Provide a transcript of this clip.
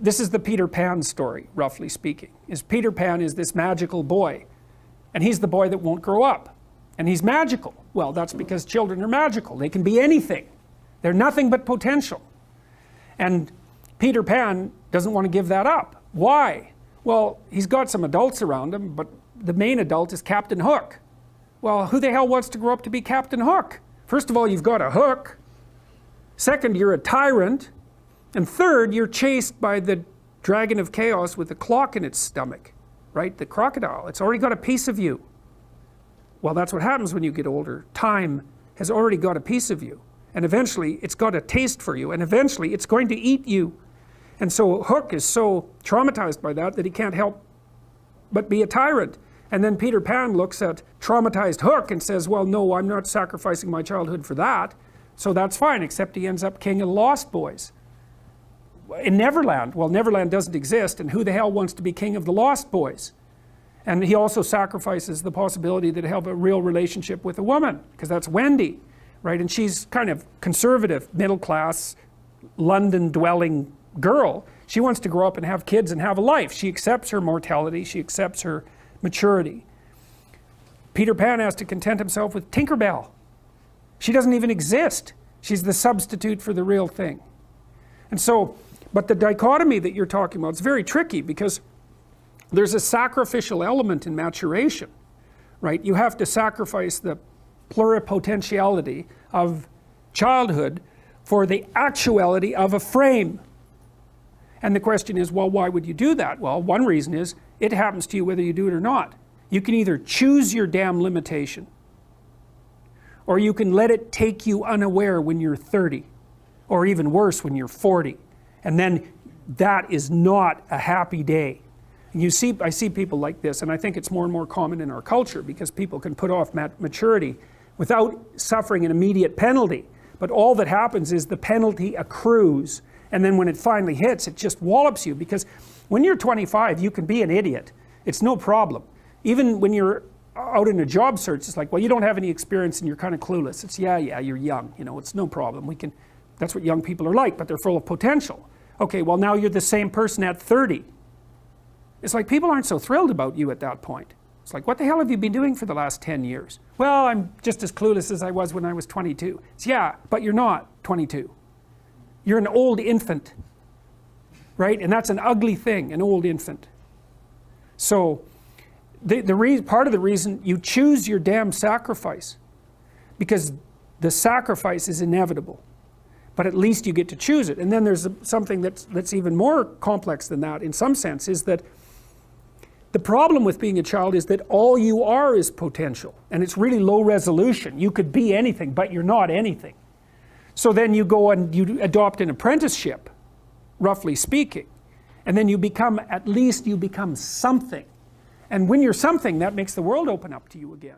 this is the Peter Pan story, roughly speaking. Peter Pan is this magical boy, and he's the boy that won't grow up, and he's magical. Well, that's because children are magical. They can be anything. They're nothing but potential. And Peter Pan doesn't want to give that up. Why? Well, he's got some adults around him, but the main adult is Captain Hook. Well, who the hell wants to grow up to be Captain Hook? First of all, you've got a hook. Second, you're a tyrant. And third, you're chased by the dragon of chaos with a clock in its stomach, right? The crocodile. It's already got a piece of you. Well, that's what happens when you get older. Time has already got a piece of you. And eventually, it's got a taste for you. And eventually, it's going to eat you. And so Hook is so traumatized by that he can't help but be a tyrant. And then Peter Pan looks at traumatized Hook and says, well, no, I'm not sacrificing my childhood for that. So that's fine, except he ends up king of the Lost Boys. In Neverland, well, Neverland doesn't exist, and who the hell wants to be king of the Lost Boys? And he also sacrifices the possibility that he'll have a real relationship with a woman, because that's Wendy, right? And she's kind of conservative, middle-class, London-dwelling girl. She wants to grow up and have kids and have a life. She accepts her mortality, she accepts her maturity. Peter Pan has to content himself with Tinkerbell. She doesn't even exist. She's the substitute for the real thing. And so, but the dichotomy that you're talking about is very tricky, because there's a sacrificial element in maturation, right? You have to sacrifice the pluripotentiality of childhood for the actuality of a frame. And the question is, well, why would you do that? Well, one reason is it happens to you whether you do it or not. You can either choose your damn limitation, or you can let it take you unaware when you're 30, or even worse, when you're 40. And then that is not a happy day. And I see people like this, and I think it's more and more common in our culture, because people can put off maturity without suffering an immediate penalty. But all that happens is the penalty accrues, and then when it finally hits, it just wallops you. Because when you're 25, you can be an idiot. It's no problem. Even when you're out in a job search, it's like, well, you don't have any experience and you're kind of clueless. It's, yeah, you're young, it's no problem. That's what young people are like, but they're full of potential. Okay, well, now you're the same person at 30. It's like people aren't so thrilled about you at that point. It's like, what the hell have you been doing for the last 10 years? Well, I'm just as clueless as I was when I was 22. It's, yeah, but you're not 22. You're an old infant, right? And that's an ugly thing, an old infant. So part of the reason you choose your damn sacrifice, because the sacrifice is inevitable, but at least you get to choose it. And then there's something that's even more complex than that in some sense, is that the problem with being a child is that all you are is potential, and it's really low resolution. You could be anything, but you're not anything. So then you go and you adopt an apprenticeship, roughly speaking, and then at least you become something. And when you're something, that makes the world open up to you again.